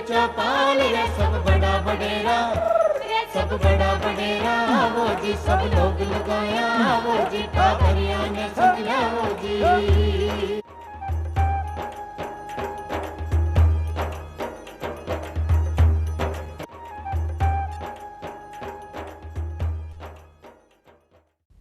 चौपाल रे सब बड़ा बडेरा, सब बड़ा बडेरा वो जी, सब लोग लगाया वो जी, ठाकरिया ने संगला वो जी।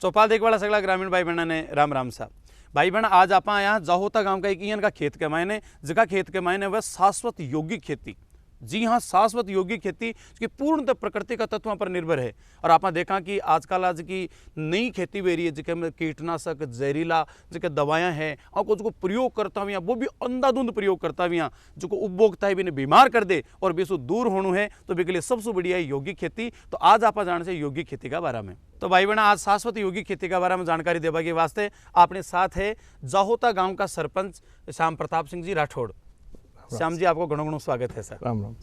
चौपाल देखने वाला सगला ग्रामीण भाई बहना ने राम राम सा भाई बहन। आज आप यहाँ जाहोता गांव का एक ईयन का खेत के मायने जगह खेत के मायने वह शाश्वत यौगिक खेती। जी हाँ, शाश्वत यौगिक खेती की पूर्णतः प्रकृति का तत्वों पर निर्भर है। और आपने देखा कि आजकल आज की नई खेती हो रही है जिसमें कीटनाशक जहरीला जो दवाएं हैं और कुछ को प्रयोग करता हुआ वो भी अंधाधुंध प्रयोग करता हुआ जो को उपभोक्ता है भी बीमार कर दे और बेसु दूर होना है तो बिके लिए सबसे बढ़िया है यौगिक खेती। तो आज आप जाने से यौगिक खेती का बारे में। तो भाई बहन आज शाश्वत यौगिक खेती के बारे में जानकारी देवा के वास्ते अपने साथ है जाहोता गांव का सरपंच श्याम प्रताप सिंह जी राठौड़। श्याम जी आपको घणो घणो स्वागत है सर। राम राम।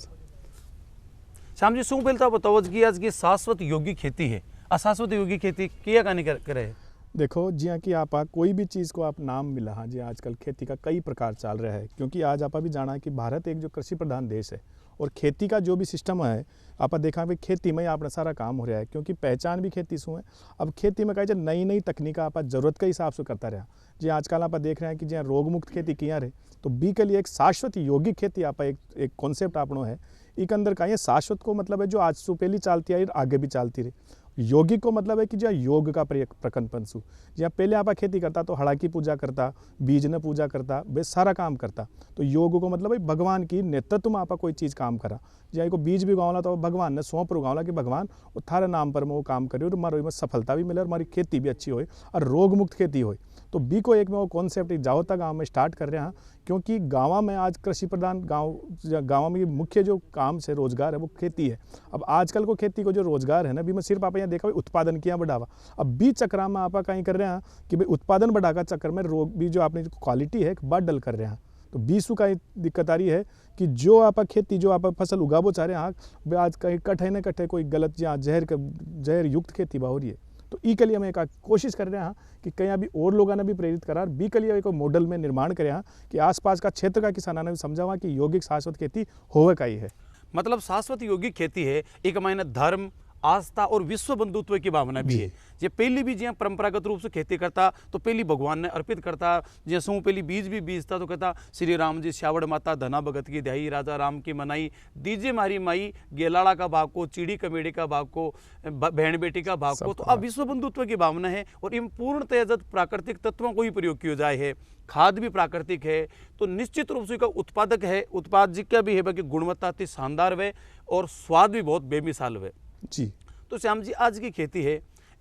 श्याम जी शू पहले बताओ कि आज की शाश्वत यौगिक खेती है, अशाश्वत यौगिक खेती किया का नहीं करे है। देखो जी हाँ कि आप कोई भी चीज़ को आप नाम मिला हाँ जी, आजकल खेती का कई प्रकार चल रहा है क्योंकि आज आप भी जाना कि भारत एक जो कृषि प्रधान देश है और खेती का जो भी सिस्टम है आप देखा भाई खेती में अपना सारा काम हो रहा है क्योंकि पहचान भी खेती से है। अब खेती में कहे नई नई तकनीक आप जरूरत के हिसाब से करता रहा जी। आजकल आप देख रहे हैं कि जहाँ रोग मुक्त खेती किया रहे तो बी के लिए एक शाश्वत यौगिक खेती आप एक कॉन्सेप्ट आपनो है। एक अंदर का ये शाश्वत को मतलब है जो आज से पहले चलती आई आगे भी चलती रही। यौगिक को मतलब है कि जहाँ योग का प्रकल्पन सु जहाँ पहले आप खेती करता तो हड़ा की पूजा करता, बीज ने पूजा करता, वे सारा काम करता। तो योग को मतलब है भगवान की नेतृत्व में आप कोई चीज़ काम करा जहाँ को बीज भी उगावला तो भगवान ने सौंप उगावला कि भगवान वो थारे नाम पर मैं वो काम करे और हमारे में सफलता भी मिले और हमारी खेती भी अच्छी हो और रोग मुक्त खेती हो। तो बी को एक में वो कॉन्सेप्ट जाहोता गांव में स्टार्ट कर रहे हैं क्योंकि गाँव में आज कृषि प्रधान गाँव में मुख्य जो काम से रोजगार है वो खेती है। अब आजकल को खेती को जो रोजगार है ना भी मैं सिर्फ आप यहाँ देखा भाई उत्पादन किया बढ़ावा। अब बी चक्र में आप कहीं कर रहे हैं कि भाई उत्पादन बढ़ा का चक्कर में रोग भी जो आपने क्वालिटी है बढ़ डल कर रहे हैं। तो बीसू का दिक्कत आ रही है कि जो आप खेती जो आप फसल उगाबो चाह रहे हैं आज कहीं कटे न कटे कोई गलत या जहर युक्त खेती हो रही है। तो ई के लिए हम एक कोशिश कर रहे हैं कि कहीं भी और लोगों ने भी प्रेरित करा बी के लिए एक मॉडल में निर्माण करें कि आसपास का क्षेत्र का किसानों ने भी समझावा कि यौगिक शाश्वत खेती होवे का ही है। मतलब शाश्वत यौगिक खेती है एक महीने धर्म आस्था और विश्व बंधुत्व की भावना भी है। ये पहली भी जिया परंपरागत रूप से खेती करता तो पहली भगवान ने अर्पित करता जैसे पहली बीज भी बीजता तो कहता श्री राम जी श्यावड़ माता धना भगत की दहाई राजा राम की मनाई दीजे मारी माई गेलाड़ा का भाग को चिड़ी कमेड़ी का भाग को बहन बेटी का भाग को। तो अब विश्व बंधुत्व की भावना है और इन पूर्ण तेजत प्राकृतिक तत्वों को ही प्रयोग किया जाए है। खाद भी प्राकृतिक है तो निश्चित रूप से का उत्पादक है उत्पाद जी का भी है बाकी गुणवत्ता अति शानदार है और स्वाद भी बहुत बेमिसाल है जी। तो श्याम जी आज की खेती है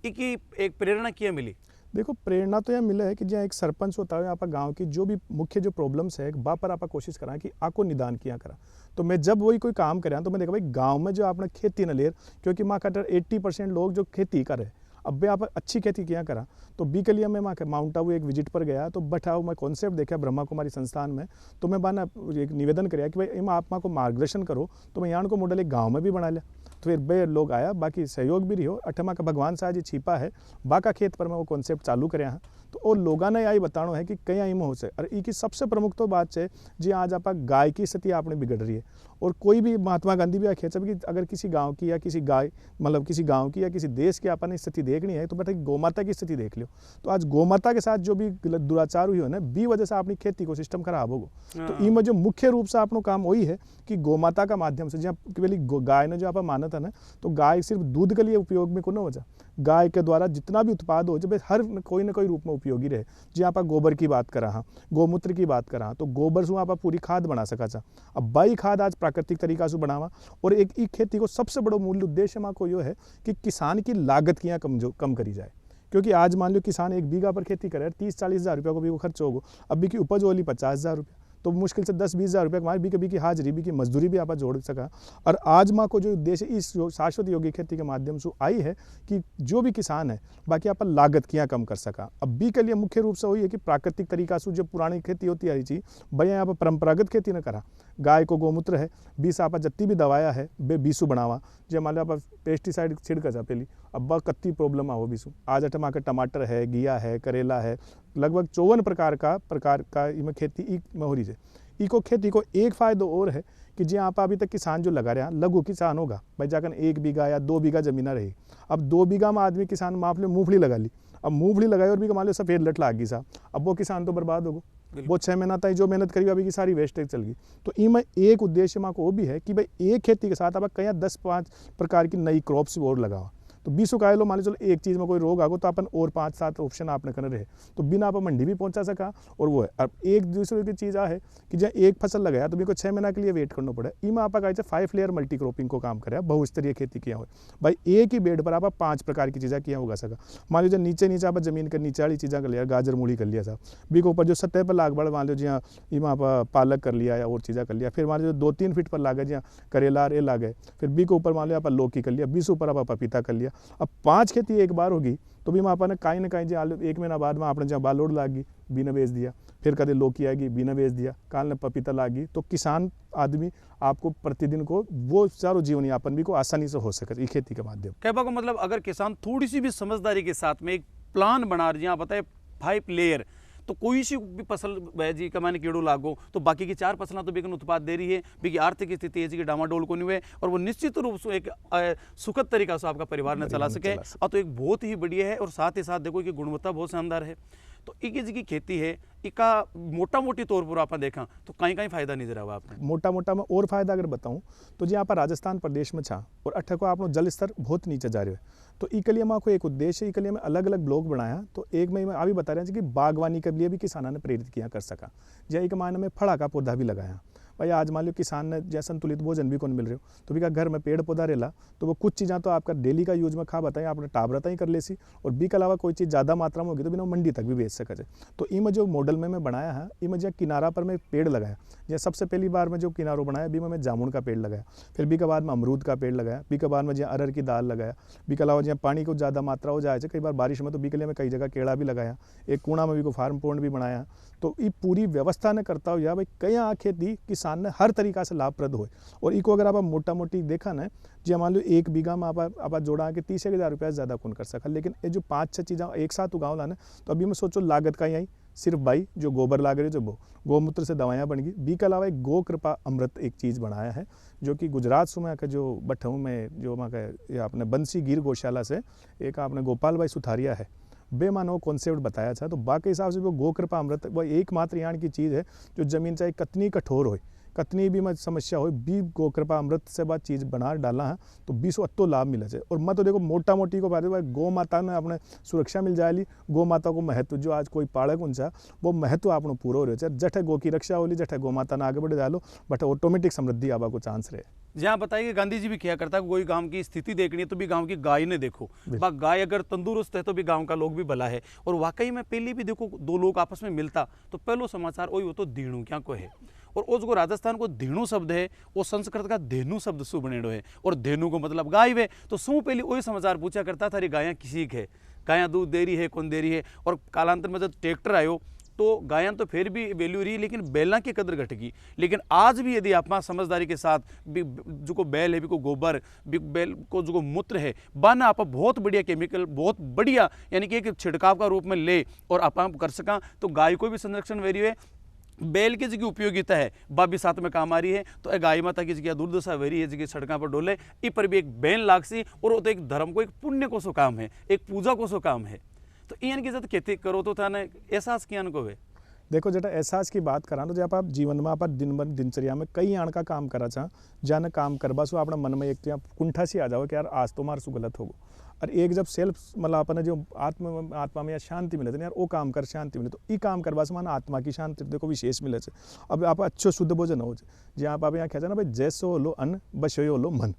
इसकी एक प्रेरणा क्या मिली। देखो प्रेरणा तो यह मिला है कि जहाँ एक सरपंच होता है आप गांव की जो भी मुख्य जो प्रॉब्लम्स है बा पर आप कोशिश करा कि आपको निदान किया करा। तो मैं जब वही कोई काम करा तो मैं देखा भाई गांव में जो आपने खेती न ले क्योंकि माँ का 80% लोग जो खेती करे अब भी आप अच्छी खेती किया करा। तो बी के लिए मैं माउंट आबू एक विजिट पर गया तो बैठाओ मैं कॉन्सेप्ट देखा ब्रह्मा कुमारी संस्थान में। तो मैं बाना एक निवेदन कराया कि भाई आप माँ को मार्गदर्शन करो। तो मैं यहाँ को मॉडल एक गाँव में भी बना लिया। तो फिर बे लोग आया बाकी सहयोग भी रही हो अठमा का भगवान साहब जी छिपा है बाका खेत पर मैं वो कॉन्सेप्ट चालू करे हैं। तो और लोगों ने यही बताना है कि कहीं आई में हो से और ई की सबसे प्रमुख तो बात है जी आज आप गाय की स्थिति आपने बिगड़ रही है। और कोई भी महात्मा गांधी भी आखे कि अगर किसी गांव की या किसी गाय मतलब किसी गांव की या किसी देश की आपने स्थिति देखनी है तो बेटा गौमाता की स्थिति देख लो। तो आज गौमाता के साथ जो भी दुराचार हुई हो ना बी वजह से अपनी खेती को सिस्टम खराब होगा। तो इनमें जो मुख्य रूप से अपना काम वही है कि गौमाता का माध्यम से जहाँ पहले गाय ने जो आप मानता है ना तो गाय सिर्फ दूध के लिए उपयोग में को ना हो जा गाय के द्वारा जितना भी उत्पाद हो जब हर कोई ना कोई रूप में उपयोगी रहे। जी आप गोबर की बात करा हाँ गोमूत्र की बात करा तो गोबर से आप पूरी खाद बना सका चा। अब बाई खाद आज प्राकृतिक तरीका से बनावा और एक ई खेती को सबसे बड़ा मूल उद्देश्य माँ को यह है कि किसान की लागत किया कम करी जाए। क्योंकि आज मान लो किसान एक बीघा पर खेती करे 30-40 हज़ार रुपया को भी वो खर्च होगा। अभी की उपज वाली 50 हज़ार रुपया तो मुश्किल से 10-20 हज़ार रुपये हमारी बी की हाजिरी बी की मजदूरी भी आप जोड़ सका। और आज माँ को जो उद्देश्य इस शाश्वत यौगिक खेती के माध्यम से आई है कि जो भी किसान है बाकी आप लागत किया कम कर सका। अब बी के लिए मुख्य रूप से वही है कि प्राकृतिक तरीका से जो पुरानी खेती होती है चीज भैया यहाँ पर परंपरागत खेती न करा। गाय को गोमूत्र है बीस आप जत्ती भी दवाया है बे बीसू बनावा जो मान लो आप पेस्टिसाइड छिड़का जा पहली अब कत्ती प्रॉब्लम आओ बीसू आज अटमा के टमाटर है घिया है करेला है लगभग 54 प्रकार का इनमें खेती में हो रही है। इको खेती को एक फ़ायदा और है कि जी आप अभी तक किसान जो लगा रहे हैं लघु किसान होगा भाई, जाकर 1 बीघा या 2 बीघा जमीन रही। अब 2 बीघा में आदमी किसान मान लो मूंगफली लगा ली, अब मूंगफली लगाई और भी मान लो सफेद लट लाग गई साहब, अब वो किसान तो बर्बाद होगा। वो 6 महीना तक जो मेहनत करी अभी की सारी वेस्टेज चल गई। तो इनमें एक उद्देश्य माँ को वो भी है कि भाई एक खेती के साथ आप कहीं 10-5 प्रकार की नई क्रॉप्स और लगाओ। तो 20 का लो मान लो चलो एक चीज़ में कोई रोग आगो तो अपन और 5-7 ऑप्शन आपने करने रहे, तो बिना आप मंडी भी पहुंचा सका और वो है। अब एक दूसरे की चीज़ आ है कि जब एक फसल लगाया तो मेरे को 6 महीना के लिए वेट करना पड़े। इमा आप कहे 5 लेयर मल्टी क्रॉपिंग को काम करे, बहुस्तरीय खेती किया हो भाई, एक ही बेड पर आप 5 प्रकार की चीज़ें किया उगा सका। मान लीजिए नीचे आप जमीन के नीचे वाली चीज़ें कर लिया, गाजर मूली कर लिया साहब, बी के ऊपर जो सतह पर लाग बढ़ मान लो जहाँ इमा आप पालक कर लिया या और चीज़ें कर लिया, फिर मान लीजिए 2-3 फीट पर लागे जहाँ करेला ये लागे, फिर बी के ऊपर मान लो आप लौकी कर लिया, 20 ऊपर आप पपीता कर लिया। अब 5 खेती एक बार होगी तो भी आपने कहीं ना कहीं जो 1 महीना बाद में आपने जहाँ बालोड लाग गई बीना बेच दिया, फिर कदे लौकी आएगी बीना बेच दिया, काल ने पपीता लाग गई। तो किसान आदमी आपको प्रतिदिन को वो चारों जीवन यापन भी को आसानी से हो सके खेती के माध्यम। कहने का मतलब अगर किसान थोड़ी सी भी समझदारी के साथ में एक प्लान बना रहे हैं, बताए 5 लेयर, तो कोई सी भी फसल है जी कमाने कीड़ो लागो तो बाकी की 4 फसलें तो बिकन उत्पाद दे रही है, बिकी आर्थिक स्थिति है जी डामाडोल को नहीं हुए और वो निश्चित रूप से एक सुखद तरीका से आपका परिवार ने चला सके। और तो एक बहुत ही बढ़िया है और साथ ही साथ देखो कि गुणवत्ता बहुत शानदार है। तो एक जी खेती है इका मोटा मोटी तौर पर आप देखा तो कहीं कहीं फायदा नजर आवा आपने। मोटा मोटा में और फायदा अगर बताऊं तो जी आप राजस्थान प्रदेश में छा और अट्ठे को आप जल स्तर बहुत नीचे जा रहे हो, तो इके लिए को एक उद्देश्य इके लिए मैं अलग अलग ब्लॉक बनाया। तो एक में अभी बता रहे हैं कि बागवानी के लिए भी किसानों ने प्रेरित किया कर सका, जय एक मायने में फड़ा का पौधा भी लगाया भाई। आज मान लो किसान ने जैसे संतुलित भोजन भी कौन मिल रहे हो तो भी का घर में पेड़ पौधा रेला तो वो कुछ चीज़ें तो आपका डेली का यूज में खा बताएं आपने टाबरता ही कर ले सी, और बी के अलावा कोई चीज़ ज़्यादा मात्रा में होगी तो बिना मंडी तक भी बेच सके। तो इमें जो मॉडल में मैं बनाया है इमें जो किनारा पर मैं पेड़ लगाया, जैसे सबसे पहली बार में जो किनारों बनाया बी में मैं जामुन का पेड़ लगाया, फिर बी के बाद में अमरूद का पेड़ लगाया, बी के बाद में जहाँ अरहर की दाल लगाया, बी के अलावा जहाँ पानी को ज़्यादा मात्रा हो जाए कई बार बारिश में तो बी के लिए मैं कई जगह केड़ा भी लगाया, एक कूड़ा में भी को फार्म पॉन्ड भी बनाया। तो ये पूरी व्यवस्था ने करता हो या भाई कई खेती किसान ने हर तरीका से लाभप्रद हो। और इको अगर आप मोटा मोटी देखा ना जी मान लो 1 बीघा में आप जोड़ा के 30,000 रुपया ज़्यादा कौन कर सका, लेकिन ये जो 5-6 चीज़ें एक साथ उगाओ लाने तो अभी मैं सोचो लागत का ही आई सिर्फ भाई जो गोबर लाग रही जो गौमूत्र से दवाइयाँ बन गई। बी के अलावा एक गो कृपा अमृत एक चीज़ बनाया है जो कि गुजरात सुमा का जो बठहूँ में जो वहाँ का आपने बंसी गिर गौशाला से एक आपने गोपाल भाई सुथारिया है बेमानो कॉन्सेप्ट बताया था। तो बाकी हिसाब से वो गो कृपा अमृत वो एकमात्र यहाँ की चीज़ है जो ज़मीन चाहे कितनी कठोर हो कतनी भी मैं समस्या हो भी गो कृपा अमृत से बात चीज़ बना डाला है तो 20 अत्तो लाभ मिले है। और मैं तो देखो मोटा मोटी को बात है गौ माता ने अपने सुरक्षा मिल जाए ली, गौ माता को महत्व जो आज कोई पाड़क उनसा वो महत्व आपने पूरा हो रहा है। जठे गो की रक्षा होली जठे गौ माता ने आगे बढ़ डालो बट ऑटोमेटिक समृद्धि आवा को चांस रहे। जहाँ बताइए गांधी जी भी किया करता है कोई गांव की स्थिति देखनी है तो भी गांव की गाय ने देखो, गाय अगर तंदुरुस्त है तो भी गांव का लोग भी भला है। और वाकई में पहले भी देखो 2 लोग आपस में मिलता तो पहलो समाचार वही हो तो धीणु क्या को है। और वो जो राजस्थान को धेनु शब्द है वो संस्कृत का धेनु शब्द सु बनेडो है और धेनु को मतलब गाय वे। तो सु पहले वही समाचार पूछा करता था अरे गायां किसी के गायां दूध दे रही है कौन दे रही है। और कालांतर में जब ट्रैक्टर आयो तो गायां तो फिर भी वैल्यू रही लेकिन बैलों की कदर घट गई। लेकिन आज भी यदि आप समझदारी के साथ जो को बैल है भी को गोबर बैल को जो मूत्र है बाना आप बहुत बढ़िया केमिकल बहुत बढ़िया यानी कि एक छिड़काव का रूप में ले और आप कर सका तो गाय को भी संरक्षण वेरी है। बैल की जगह उपयोगिता है बा भी साथ में काम आ रही है। तो गाय माता की जगह दुर्दशा वेरी है जगह सड़कों पर डोले इ पर भी एक बैन लागसी और वो तो एक धर्म को एक पुण्य को सो काम है एक पूजा को सो काम है। तो इन की जब खेती करो तो था ना एहसास किया को वे देखो जेटा एहसास की बात करा तो जब आप जीवन में आप दिन भर दिनचर्या में कई आण का काम करा चाह जाने काम करवा सो अपना मन में एक कुंठा सी आ जाओ कि यार आज तो मार सु गलत होगो। और एक जब सेल्फ मतलब अपने जो आत्मा में या शांति मिले ना यार वो काम कर शांति मिले तो ये काम करवा से माना आत्मा की शांति देखो विशेष मिले। अब आप अच्छो शुद्ध भोजन हो जी आप यहाँ कहते ना भाई जैसो हो लो अन्न बसो लो मन।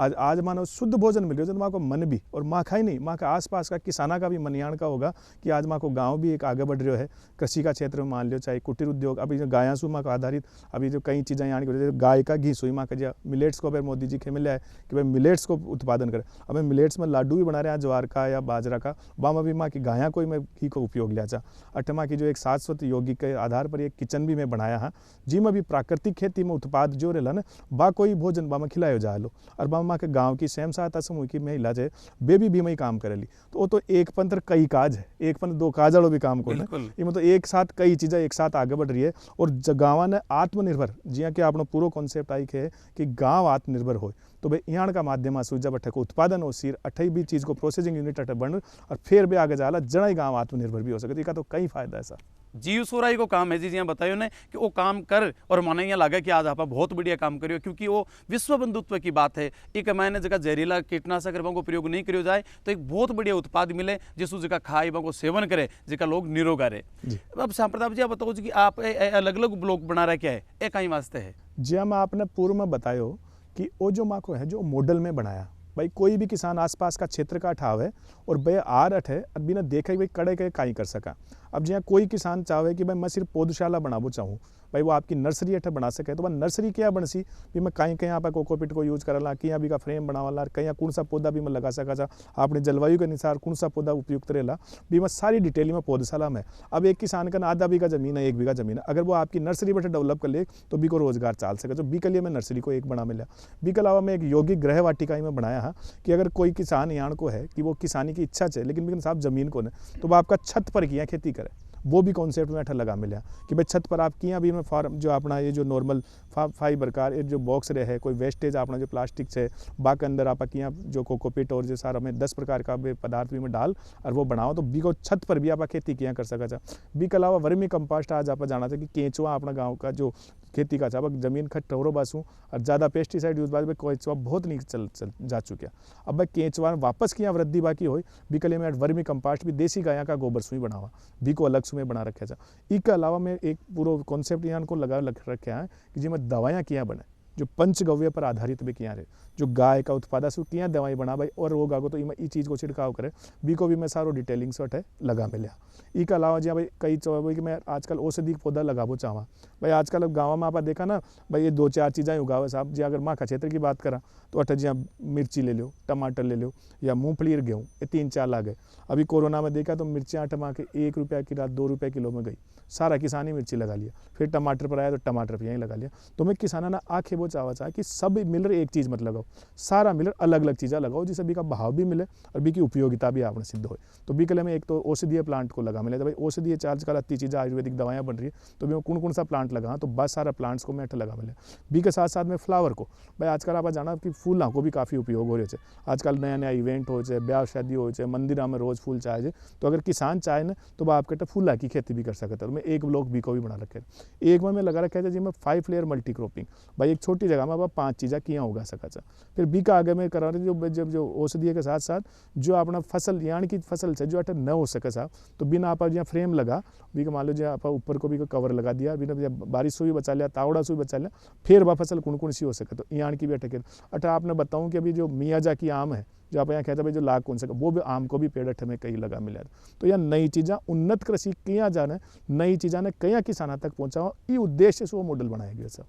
आज मानो शुद्ध भोजन मिल रही हो तो माँ को मन भी और माँ का ही नहीं माँ का आसपास का किसाना का भी मनयान का होगा कि आज माँ को गांव भी एक आगे बढ़ रहे है कृषि का क्षेत्र में मान लो चाहे कुटीर उद्योग अभी जो गायां सु माँ को आधारित अभी जो कई चीज़ें यहाँ की गाय का घी सुई माँ का जो मिलेट्स को फिर मोदी जी के मिला है कि भाई मिलेट्स को उत्पादन करें। अब मिलेट्स में लाडू भी बना रहे हैं ज्वार का या बाजरा का बाम भी माँ की गायां को मैं घी को उपयोग लिया था। अठमा की जो एक शाश्वत यौगिक के आधार पर एक किचन भी मैं बनाया है जी में भी प्राकृतिक खेती में उत्पाद जो रहा ना बा कोई भोजन बा में खिलायो जा लो। और बामा के गांव की स्वयं सहायता समूह की महिला है बेबी भी में ही काम करेली, तो वो तो एक पंत्र कई काज है, एक पंत्र दो काज वालों भी काम को मतलब एक साथ कई चीज़ें एक साथ आगे बढ़ रही है। और गाँव ने आत्मनिर्भर जिया कि आपनो पूरा कॉन्सेप्ट आई है कि गाँव आत्मनिर्भर हो, तो भाई यहाँ का माध्यम से जब अठे को उत्पादन हो सिर अठे भी चीज़ को प्रोसेसिंग यूनिट अठे बन और फिर भी आगे जाला जड़ा ही गाँव आत्मनिर्भर भी हो सके, तो कई फायदा ऐसा जीव सोराई को काम है जी यहाँ बताइयो ने कि वो काम कर और माने यहाँ लगे कि आज आप बहुत बढ़िया काम करियो, क्योंकि वो विश्व बंधुत्व की बात है। एक मैंने जगह जहरीला कीटनाशक को प्रयोग नहीं करियो जाए तो एक बहुत बढ़िया उत्पाद मिले जिसको जगह खाए को सेवन करे जगह लोग निरोगा रहे। अब श्याम प्रताप जी आप बताओ जी कि आप अलग अलग ब्लॉक बना रहे क्या है, ये कहीं वास्ते है जी? हम आपने पूर्व में बतायो कि वो जो माँ को है जो मॉडल में बनाया भाई कोई भी किसान आसपास का क्षेत्र का ठाव है और भाई आर अठ है और बिना देखे भाई कड़े के काई कर सका। अब जहाँ कोई किसान चाहे कि भाई मैं सिर्फ पौधशाला बनाबो चाहूँ, भाई वो आपकी नर्सरी अठे बना सके, तो वह नर्सरी क्या बन सी भी मैं कहीं कहीं आप कोकोपीट को यूज करला, कहीं भी का फ्रेम बनावाला, कहीं कौन सा पौधा भी मैं लगा सका जा आपने जलवायु के अनुसार कौन सा पौधा उपयुक्त रहेला भी मैं सारी डिटेल में पौधशाला में। अब एक किसान का आधा बीघा जमीन है, 1 बीघा जमीन है, अगर वो आपकी नर्सरी बैठे डेवलप कर ले तो बी को रोजगार चाल सके। तो बी के लिए मैं नर्सरी को एक बना मिला। बी के अलावा मैं एक यौगिक गृह वाटिका में बनाया है कि अगर कोई किसान यहाँ को है कि वो किसानी की इच्छा है लेकिन साहब जमीन को नहीं, तो वो आपका छत पर किया खेती करे, वो भी कॉन्सेप्ट में अठा लगा मिला कि भाई छत पर आप किया भी में फार्म जो अपना ये जो नॉर्मल फाइबर का ये जो बॉक्स रहे कोई वेस्टेज अपना जो प्लास्टिक से बाक अंदर आप किया जो कोकोपीट और जो सारा में 10 प्रकार का पदार्थ भी में डाल और वो बनाओ, तो बी को छत पर भी आप खेती किया कर सका था। बी के अलावा वर्मी कंपोस्ट आज आप जाना था कि केंचुआ अपना गाँव का जो खेती का अब जमीन खट टोरो बासू और ज़्यादा पेस्टिसाइड यूज बाद केंचुआ बहुत नहीं चल जा चुके। अब भाई केंचुआ वापस किया वृद्धि बाकी हो बी के लिए मैं वर्मी कंपोस्ट भी देसी गाया का गोबर सुई बनावा बी को अलग सुई बना रखा था। इसके अलावा मैं एक पूरा कॉन्सेप्ट यहाँ को लगा रखा है कि जी मैं दवाइयाँ किया बने जो पंचगव्य पर आधारित भी किया रहे, जो गाय का उत्पादन से किया दवाई बना भाई और वो गागो तो ये चीज़ को छिड़काव करे बी को भी मैं सारो डिटेलिंग से अठे लगा मिला। इसके अलावा जी भाई कई भाई कि मैं आजकल औषधि पौधा लगाबो चाहवा भाई आजकल गाँव में आप देखा ना भाई ये 2-4 चीज़ें उगावे साहब जी। अगर माँ का क्षेत्र की बात करा तो अठे जी मिर्ची ले लो, टमाटर ले लो या मूँगफली और गेहूँ, ये 3-4 आ गए। अभी कोरोना में देखा तो मिर्चियाँ टमा के 1 रुपया किलो 2 रुपये किलो में गई, सारा किसानी मिर्ची लगा लिया। फिर टमाटर पर आया तो टमाटर पर यहीं लगा लिया। तो मैं किसाना ना आँखें वो चाह कि सब मिलर एक चीज़ मत लगाओ, सारा मिलर अलग अलग चीज़ें लगाओ जिससे बी का भाव भी मिले और बी की उपयोगिता भी आपने सिद्ध हो। तो बी के लिए मैं एक तो औषधीय प्लांट को लगा मिले, तो भाई औषधीय आजकल अति चीज़ें आयुर्वेदिक दवाइयाँ बन रही है, तो मैं कौन सा प्लांट लगा तो बस सारा प्लांट्स को मैं अठ लगा मिले। बी के साथ साथ में फ्लावर को भाई आजकल आप जाना कि फूलों को भी काफ़ी उपयोग हो रहे हैं। आजकल नया नया इवेंट हो जाए, ब्याह शादी हो जाए, मंदिर में रोज़ फूल चाहे, तो अगर किसान चाहे ना तो वह आपके फूला की खेती भी कर सकता है। तो मैं एक ब्लॉक बी को भी बना रखे, एक में मैं लगा रखा है जी मैं 5 लेयर मल्टी क्रॉपिंग भाई एक छोटी जगह में आप 5 चीज़ें किया उगा सका। फिर बी का आगे में करा रहे जो औषधीय के साथ साथ जो अपना फसल यानी कि फसल से जो अटक न हो सके साहब, तो बिना आप यहाँ फ्रेम लगा बी का मान लो जो आप ऊपर को भी कवर लगा दिया, बिना बारिश से भी बचा लिया, तावड़ा से भी बचा लिया, फिर वह फसल कौन सी हो सके। तो यान की भी अटके अटा आपने बताऊँ कि अभी जो मियाजाकी आम है जो आप यहाँ कहते भाई जो लाग कौन सका, वो भी आम को भी पेड़ अठे में कई लगा मिला। तो यह नई चीज़ें उन्नत कृषि किया जाने नई चीज़ें ने कई किसाना तक पहुँचाओ, ये उद्देश्य से वो मॉडल बनाया गया सब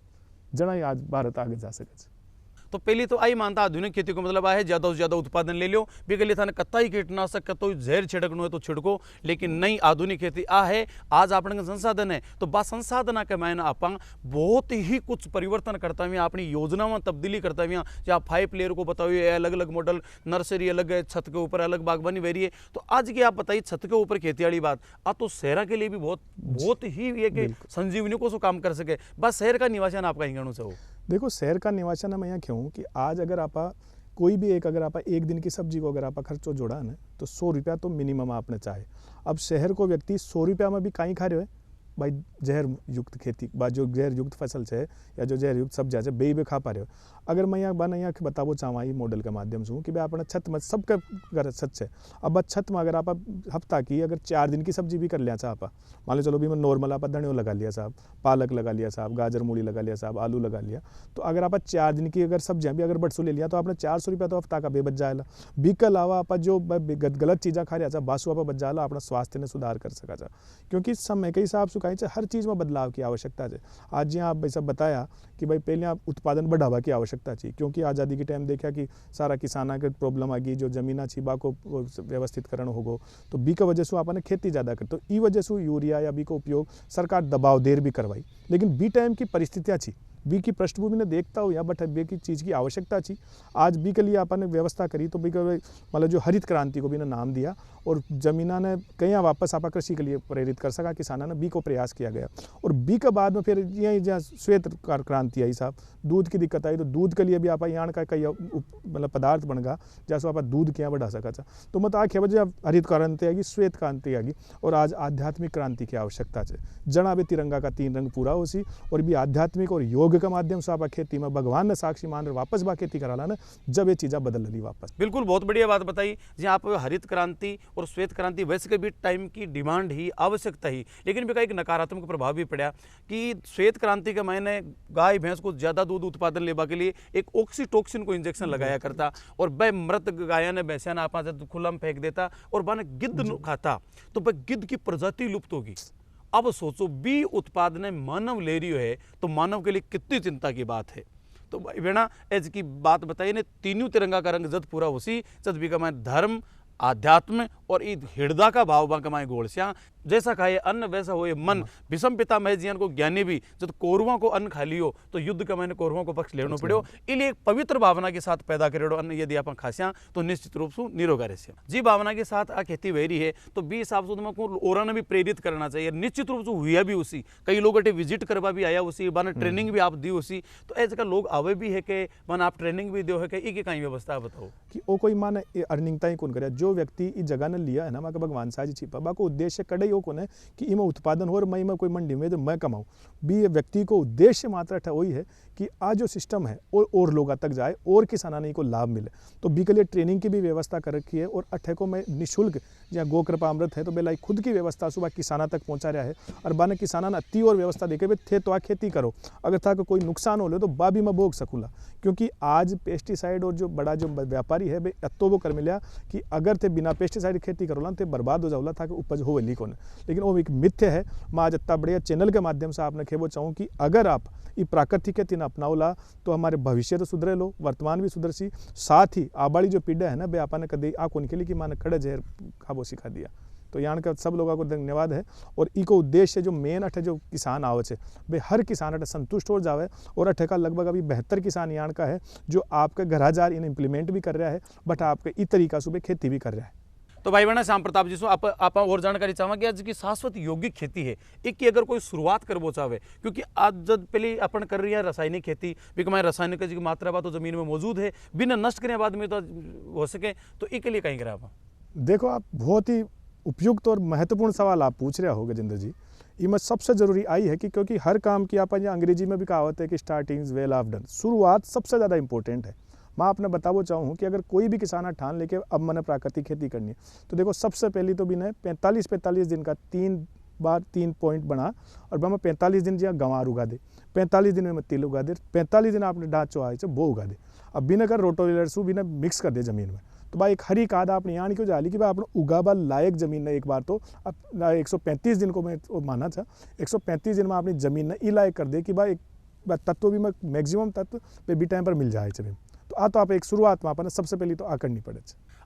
जना ही आज भारत आगे जा सके। तो पहली तो आई मानता आधुनिक खेती को मतलब है ज़्यादा से ज़्यादा उत्पादन ले लो भी के लिए थाने कत्ता ही कीटनाशक कत्तो जहर छिड़कनो है तो छिड़को, लेकिन नई आधुनिक खेती आ है आज अपने संसाधन है तो बा संसाधना के मैंने आप बहुत ही कुछ परिवर्तन करता हुआ अपनी योजना में तब्दीली करता हुआ जहाँ 5 लेयर को बताओ ये अलग अलग मॉडल, नर्सरी अलग है, छत के ऊपर अलग बागवानी बह रही है। तो आज की आप बताइए छत के ऊपर खेती वाली बात आ तो शहर के लिए भी बहुत ही ये कि संजीवनी को सो काम कर सके। बस शहर का निवासन आपका हिंगणु से हो देखो शहर का निवासन मैं यहाँ क्यों कि आज अगर आप कोई भी अगर आप एक दिन की सब्जी को अगर आप खर्चो जोड़ा ना तो 100 रुपया तो मिनिमम आपने चाहे। अब शहर को व्यक्ति 100 रुपया में भी कहीं खा रहे हो भाई जहर युक्त खेती बा जो जहर युक्त फसल है या जो जहर युक्त सब्जियाँ है बे खा पा रहे हो। अगर मैं यहाँ बना यहाँ बताबो चाहूँ ये मॉडल के माध्यम से कि भाई अपना छत में सबके घर छत है। अब छत में अगर आप हफ्ता की अगर 4 दिन की सब्जी भी कर लिया चाह आप मान लो चलो भी मैं नॉर्मल आप धनिया लगा लिया साहब, पालक लगा लिया साहब, गाजर मूली लगा लिया साहब, आलू लगा लिया, तो अगर आप 4 दिन की अगर सब्जियाँ भी अगर बटसू ले लिया तो आपने 400 रुपया तो हफ्ता का बे बच जाएगा। बी के अलावा आप जो गलत चीज़ें खा रहा बासु आप बच जाएगा, अपना स्वास्थ्य में सुधार कर सका जा क्योंकि समय के हिसाब से कहीं हर चीज़ में बदलाव की आवश्यकता है। आज यहाँ आप भाई सब बताया कि भाई पहले आप उत्पादन बढ़ावा की आवश्यकता चाहिए क्योंकि आज़ादी के टाइम देखा कि सारा किसाना के प्रॉब्लम आ गई, जो जमीना छिबा को व्यवस्थित करण होगो तो बी का वजह से आपने खेती ज़्यादा कर तो ई वजह से यूरिया या बी का उपयोग सरकार दबाव देर भी करवाई, लेकिन बी टाइम की परिस्थितियाँ थी बी की पृष्ठभूमि ने देखता हो या बट बी की चीज़ की आवश्यकता थी। आज बी के लिए अपन ने व्यवस्था करी तो बी का मतलब जो हरित क्रांति को भी ने नाम दिया और जमीना ने कहीं वापस आपा कृषि के लिए प्रेरित कर सका, किसाना ने बी को प्रयास किया गया। और बी के बाद में फिर यहीं जहाँ श्वेत क्रांति आई साहब, दूध की दिक्कत आई तो दूध के लिए भी आप यहाँ का कई मतलब पदार्थ बन गया जैसे आप दूध क्या बढ़ा सका था। तो मत आखे वजह हरित क्रांति आएगी, श्वेत क्रांति आएगी और आज आध्यात्मिक क्रांति की आवश्यकता है। जना भी तिरंगा का 3 रंग पूरा हो सी और भी आध्यात्मिक और योग के माध्यम से आप खेती में भगवान ने साक्षी मान रहे वापस बा खेती करा ना, जब ये चीज़ें बदल ली वापस। बिल्कुल, बहुत बढ़िया बात बताई जी आप। हरित क्रांति और श्वेत क्रांति वैसे के भी टाइम की डिमांड ही, आवश्यकता ही, लेकिन भी का एक नकारात्मक प्रभाव भी पड़ा कि श्वेत क्रांति के मायने गाय भैंस को ज़्यादा दूध उत्पादन लेवा के लिए एक ऑक्सीटोक्सिन को इंजेक्शन लगाया करता और वह मृत गाय ने भैंसा ने आपा खुला में फेंक देता और बन गिद्ध खाता तो वह गिद्ध की प्रजाति लुप्त होगी। अब सोचो बी उत्पादन मानव ले रही है तो मानव के लिए कितनी चिंता की बात है। तो भाई बेना एज की बात बताइए ने, तीनों तिरंगा का रंग जद पूरा होसी जद भी कमाए धर्म, आध्यात्म और ईद हृदय का भाव बा कमाए गोलस्या जैसा खाए अन्न वैसा होए मन। विषम पितामह जी को ज्ञानी भी जब कौरवों को अन्न खा लियो तो युद्ध का मैंने कौरवों को पक्ष लेना पड़ो, इसलिए एक पवित्र भावना के साथ पैदा करेड़ो अन्न यदि आप खास्या तो निश्चित रूप से निरोगा रहे जी भावना के साथ आ खेती वही है। तो बी हिसाब से तुमको और ने भी प्रेरित करना चाहिए, निश्चित रूप से हुआ भी उसी, कई लोग विजिट करवा भी आया उसी बन ट्रेनिंग भी आप दी उसी। तो ऐसे का लोग आवे भी है कि मन आप ट्रेनिंग भी दो है कि कहीं व्यवस्था बताओ कि वो कोई माने अर्निंग ताई कौन करे, जो व्यक्ति इस जगह ने लिया है ना माँ भगवान साजी छिपा बा को उद्देश्य कड़े हो कौन है कि इमा उत्पादन हो और मैं कोई मंडी में जो मैं कमाऊँ। बी व्यक्ति को उद्देश्य मात्र वही है कि आज जो सिस्टम है और लोगों तक जाए और किसाना को लाभ मिले। तो बी के लिए ट्रेनिंग की भी व्यवस्था कर रखी है और अठे को मैं निःशुल्क जहाँ गो कृपा अमृत है तो बेलाई खुद की व्यवस्था सुबह किसाना तक पहुँचा रहा है और बाने किसाना अति और व्यवस्था देखे भाई थे तो आ खेती करो, अगर था कोई नुकसान हो लो तो बा भी मैं भोग सकूँगा। क्योंकि आज पेस्टिसाइड और जो बड़ा जो व्यापारी है भाई अतो वो कर मिला कि अगर थे बिना पेस्टिसाइड खेती करोला तो बर्बाद हो जाओला था कि उपज हो ली कौन। लेकिन वो एक मिथ्य है। मैं आज इतना बढ़िया चैनल के माध्यम से आपने खेबो चाहूँ कि अगर आप ये प्राकृतिक खेती न अपनाओला तो हमारे भविष्य तो सुधरे लो, वर्तमान भी सुधर सी, साथ ही आबाड़ी जो पीढ़ा है ना बे आपने कभी आँखों निकली कि माने खड़े जहर खाबो सिखा दिया। तो यहाँ का सब लोगों को धन्यवाद है और इको उद्देश्य जो मेन अठे जो किसान आवे छे बे हर किसान अठे संतुष्ट हो जावे और अठे का लगभग अभी 72 किसान यहाँ का है जो आपके घर हजार इन इम्प्लीमेंट भी कर रहा है बट आपके इस तरीका से खेती भी कर रहा है। तो भाई बहना श्याम प्रताप जी सो आप और जानकारी चाहेंगे आज की शाश्वत यौगिक खेती है एक की अगर कोई शुरुआत करबो चाहे, क्योंकि आज जब पहले अपन कर रही है रासायनिक खेती भी कमाए रासायनिक की मात्रा बा तो जमीन में मौजूद है, बिना नष्ट करने बाद में तो हो सके तो एक लिए कहीं करा। देखो आप बहुत ही उपयुक्त और महत्वपूर्ण सवाल आप पूछ रहे हो गजेंद्र जी। इसमें सबसे जरूरी आई है कि क्योंकि हर काम की आप अंग्रेजी में भी कहावत है कि starting is well of done, शुरुआत सबसे ज़्यादा इंपॉर्टेंट है। मैं आपने बताना चाहूँ कि अगर कोई भी किसान ठान लेके अब मैंने प्राकृतिक खेती करनी है तो देखो सबसे पहली तो भी ने 45 दिन का 3 पॉइंट बना और मैं 45 दिन जहाँ गंवार उगा दे, 45 दिन में तिल उगा दे, 45 दिन आपने डाँचो आए वो उगा दे। अब बिना कर रोटोवेलर भी ने मिक्स कर दे जमीन में तो भाई एक हरी खाद आपने यहाँ क्यों जाली कि भाई आपने उगाबा लायक जमीन ने एक बार तो अब 135 दिन को मैं माना था 135 दिन में आपने जमीन ने ई लायक कर दे कि भाई तत्व भी मैं मैक्सिमम तत्व पे भी टाइम पर मिल जाए जमीन। तो आप एक शुरुआत में आपने सबसे पहले तो आ करनी पड़े।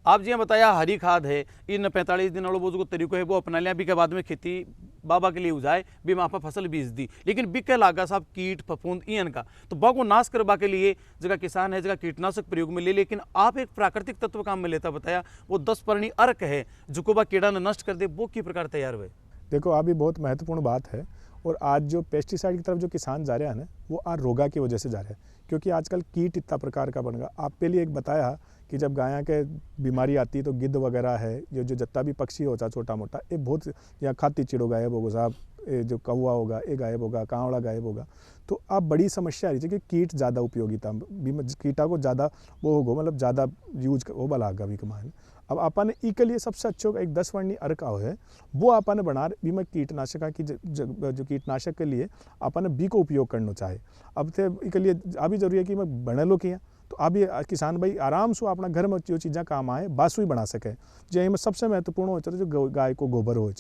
आप जी बताया हरी खाद है इन 45 दिन वालों जो तरीको है वो अपना लिया भी के बाद में खेती बाबा के लिए हो जाए भी में आप फसल बीज दी, लेकिन बिके लागा साहब कीट फफूंद इन का तो बा को नाश करवा के लिए जगह किसान है जगह कीटनाशक प्रयोग में ले, लेकिन आप एक प्राकृतिक तत्व काम में लेता बताया वो 10 पर्णी अर्क है जो बा कीड़ा ने नष्ट कर दे, वो की प्रकार तैयार हुए। देखो अभी बहुत महत्वपूर्ण बात है और आज जो पेस्टिसाइड की तरफ जो किसान जा रहे हैं ना वो आज रोगा की वजह से जा रहे हैं क्योंकि आजकल कीट इतना प्रकार का बन गया। आप पहले एक बताया कि जब गाया के बीमारी आती है तो गिद्ध वगैरह है जो जितना भी पक्षी होता छोटा मोटा ये बहुत या खाती चिड़ो गायब होगा साहब, जो कौवा होगा ये गायब होगा, कांवड़ा गायब होगा। तो अब बड़ी समस्या आ रही है कि कीट ज़्यादा उपयोगिता कीटा को ज़्यादा वो होगा मतलब ज़्यादा यूज वो बलागा भी कमाए। अब आपने ई के लिए सबसे अच्छो एक 10 वर्णी अर्क आओ है वो आपने बना बीमा कीटनाशक की जो कीटनाशक के लिए आपने बी को उपयोग करना चाहे। अब थे के लिए अभी जरूरी है कि मैं बने लो किया तो अभी किसान भाई आराम से अपना घर में जो चीज़ें काम आए बासुई बना सके। जो में सबसे महत्वपूर्ण हो जो गाय को गोबर हो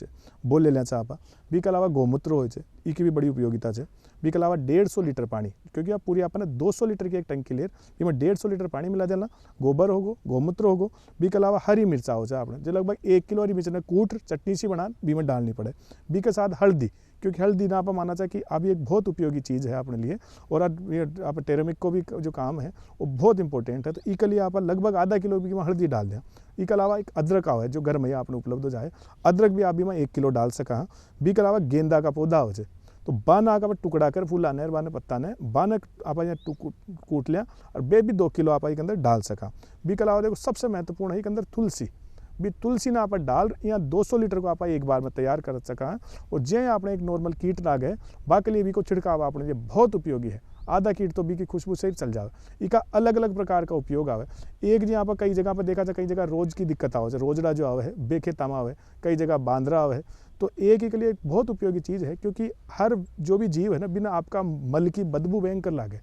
वो ले लें आप बी के अलावा गौमूत्र हो की भी बड़ी उपयोगिता है। बी के अलावा 150 लीटर पानी क्योंकि आप पूरी अपने 200 लीटर की एक टंकी ले इसमें 150 लीटर पानी मिला देना, गोबर होगो गौमूत्र होगो। बी के अलावा हरी मिर्चा हो जाए आपने जो लगभग 1 किलो हरी मिर्च ने कूट चटनी सी बना बी में डालनी पड़े। बी के साथ हल्दी क्योंकि हल्दी ना आप माना चाहिए कि अभी एक बहुत उपयोगी चीज़ है अपने लिए, और आप टेरेमिक को भी जो काम है वो बहुत इंपॉर्टेंट है। तो ई के लिए आप लगभग आधा किलो भी हल्दी डाल दें। ई के अलावा एक अदरक है जो घर में ही आपने उपलब्ध हो जाए, अदरक भी आप भी मैं 1 किलो डाल सका। बी के अलावा गेंदा का पौधा हो जाए तो बान आका टुकड़ा कर फूला ने बाने पत्ता ने बान आप कूट लिया और बे भी 2 किलो आप अंदर डाल सका। बी के अलावा देखो सबसे महत्वपूर्ण है के अंदर तुलसी भी, तुलसी ना आप डाल यहाँ 200 लीटर को आप एक बार में तैयार कर सका। और जे आपने एक नॉर्मल कीट लाग है बाकी लिए भी को छिड़काव आपने ये बहुत उपयोगी है। आधा कीट तो बी की खुशबू से ही चल जाए। इसका अलग अलग प्रकार का उपयोग आवे। एक जी यहाँ पर कई जगह पर देखा जाए, कई जगह रोज की दिक्कत आवे, रोजड़ा जो आवे है बेखेतामा आवे, कई जगह बांद्रा आवे। तो एक ही के लिए बहुत उपयोगी चीज़ है, क्योंकि हर जो भी जीव है ना बिना आपका मल की बदबू भयंकर लागे।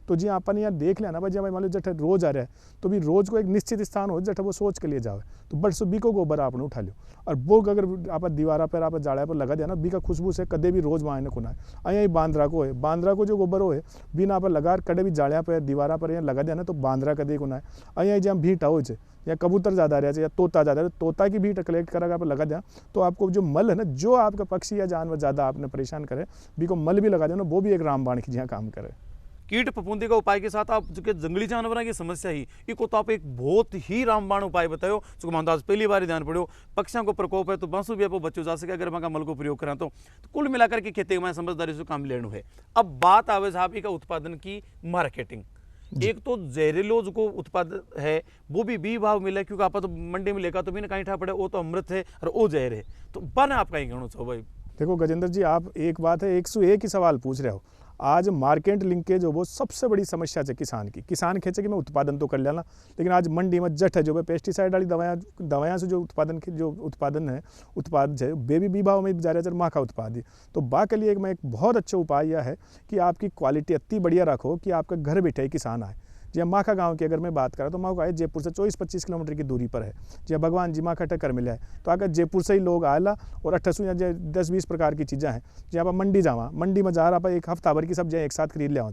तो जी अपन यहाँ देख लिया ना भाई, जब मान लो जट रोज आ रहा है तो भी रोज को एक निश्चित स्थान हो जट वो सोच के लिए जावे, तो बट सो बी को गोबर आपने उठा लियो और वो अगर आप दीवारा पर आप जाड़ा पर लगा दिया ना, बी का खुशबू से कदे भी रोज मायने को ना है। अँ ही बांद्रा को है, बांद्रा को जो गोबर हो है बिना आप लगा कदे भी जाड़ा पर दीवारा पर यहाँ लगा दिया ना तो बांद्रा कदे को ना है। अँ जहाँ भीट हो या कबूतर ज़्यादा रहे या तोता ज़्यादा रहे, तोता की भीट कलेक्ट करा आप लगा दिया तो आपको जो मल है ना, जो आपका पक्षी या जानवर ज़्यादा आपने परेशान करे बी को मल भी लगा दिया ना, वो भी एक रामबाण की जहाँ काम करे। कीट फफूंदी का उपाय के साथ आप जो जंगली जानवरों की समस्या ही इको तो आप एक बहुत ही रामबाण उपाय बताओ, जो मान आज पहली बार ध्यान पड़ो। पक्षियों को प्रकोप है तो बांसु भी आपको बच्चों जा सके अगर मैं मल को प्रयोग करा तो कुल मिलाकर के खेती में समझदारी से काम लेना है। अब बात आवे साहब का उत्पादन की मार्केटिंग। एक तो जहरीलो जो उत्पाद है वो भी बी भाव मिले, क्योंकि आप तो मंडी में लेकर तो भी ना कहीं ठा पड़े, वो तो अमृत है और वो जहर है। तो बन आप कहीं कहना चाहो भाई? देखो गजेंद्र जी, आप एक बात है 101 ही सवाल पूछ रहे हो। आज मार्केट लिंकेज हो वो सबसे बड़ी समस्या है किसान की। किसान खेचे कि मैं उत्पादन तो कर लेना, लेकिन आज मंडी में जट है जो पेस्टिसाइड वाली दवाएं से जो उत्पादन है उत्पाद है बेबी बी भाव में जा रहा है माँ का उत्पाद। तो बा के लिए मैं एक बहुत अच्छा उपाय यह है कि आपकी क्वालिटी इतनी बढ़िया रखो कि आपका घर बैठे ही किसान आए। जी माखा गांव की अगर मैं बात करा तो माखा जयपुर से 24-25 किलोमीटर की दूरी पर है। जी भगवान जी माखा टक्कर मिला है तो अगर जयपुर से ही लोग आला और 28 या 10-20 प्रकार की चीज़ें हैं। जी आप मंडी जावा, मंडी में जा रहा एक हफ्ता भर की सब्जियाँ एक साथ खरीद लिया,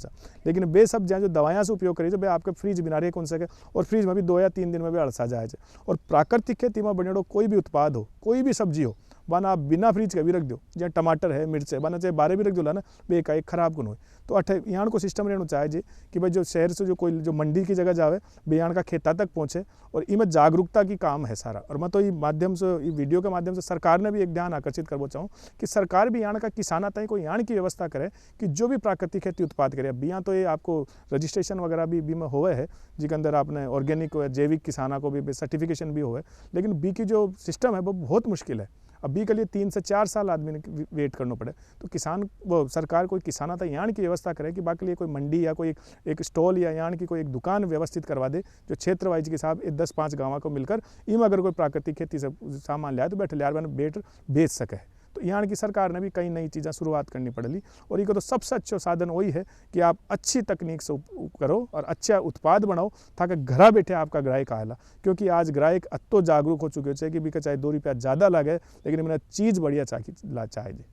लेकिन वे सब्जियाँ जो दवाइयाँ से उपयोग करी वे आपके फ्रिज बिना रहे कौन सके, और फ्रिज में भी 2 या 3 दिन में भी अड़सा जाए। और प्राकृतिक खेती में बने कोई भी उत्पाद हो, कोई भी सब्जी हो, बना आप बिना फ्रिज के भी रख दो। जहाँ टमाटर है, मिर्च है, बना चाहे बारे भी रख दो ना, बे का एक खराब गुण हो। तो यहाँ को सिस्टम रहना चाहिए जी कि भाई जो शहर से जो कोई जो मंडी की जगह जावे बे यहाँ का खेता तक पहुँचे, और इनमें जागरूकता की काम है सारा। और मैं तो ये माध्यम से, ये वीडियो के माध्यम से सरकार ने भी एक ध्यान आकर्षित करना चाहूँ कि सरकार भी यहाँ का किसान आता है कोई यहाँ की व्यवस्था करे कि जो भी प्राकृतिक खेती उत्पाद करे। अब यहाँ तो ये आपको रजिस्ट्रेशन वगैरह भी में हुए है जिसके अंदर आपने ऑर्गेनिक जैविक किसानों को भी सर्टिफिकेशन भी हुए, लेकिन बी की जो सिस्टम है वो बहुत मुश्किल है। अब बी के लिए 3 से 4 साल आदमी ने वेट करना पड़े। तो किसान वो सरकार कोई किसान आता है यहाँ की व्यवस्था करे कि बाकी लिए कोई मंडी या कोई एक स्टॉल या यहाँ की कोई एक दुकान व्यवस्थित करवा दे जो क्षेत्र वाइज के हिसाब 10-5 गाँव को मिलकर इनमें अगर कोई प्राकृतिक खेती से सामान लाए तो बैठे लियार बने बेट बेच सके। तो यहाँ की सरकार ने भी कई नई चीज़ें शुरुआत करनी पड़ेगी, और ये तो सबसे अच्छा साधन वही है कि आप अच्छी तकनीक से करो और अच्छा उत्पाद बनाओ ताकि घर बैठे आपका ग्राहक आएला। क्योंकि आज ग्राहक अतो जागरूक हो चुके हैं कि भी चाहे 2 रुपया ज़्यादा लगे लेकिन मैंने चीज़ बढ़िया चाहिए।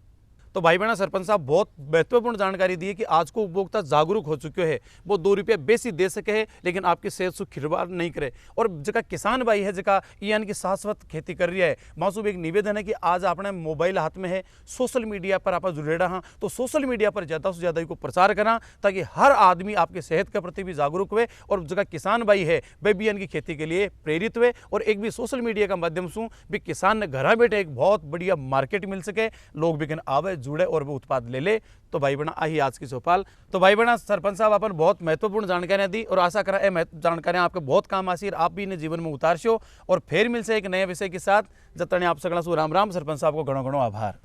तो भाई बहना सरपंच साहब बहुत महत्वपूर्ण जानकारी दी है कि आज को उपभोक्ता जागरूक हो चुके हैं, वो 2 रुपये बेसी दे सके है लेकिन आपकी सेहत से खिलवाड़ नहीं करे। और जगह किसान भाई है जगह यानी कि शाश्वत खेती कर रही है, मासूब एक निवेदन है कि आज अपने मोबाइल हाथ में है, सोशल मीडिया पर आप जुड़ेड़ा हाँ तो सोशल मीडिया पर ज़्यादा से ज़्यादा को प्रचार करा ताकि हर आदमी आपके सेहत के प्रति भी जागरूक हुए, और जगह किसान भाई है वे भी की खेती के लिए प्रेरित हुए, और एक भी सोशल मीडिया का माध्यम से भी किसान ने घर बैठे एक बहुत बढ़िया मार्केट मिल सके, लोग भी आवे जुड़े और वो उत्पाद ले ले। तो भाई बहना आई आज की चौपाल। तो भाई बहना सरपंच साहब अपन बहुत महत्वपूर्ण जानकारियां दी, और आशा करा ये जानकारियां आपके बहुत काम आसी, आप भी इन्हें जीवन में उतार सो। और फिर मिल से एक नए विषय के साथ, जब तक आप सगला सु राम राम। सरपंच साहब को घणो घणो आभार।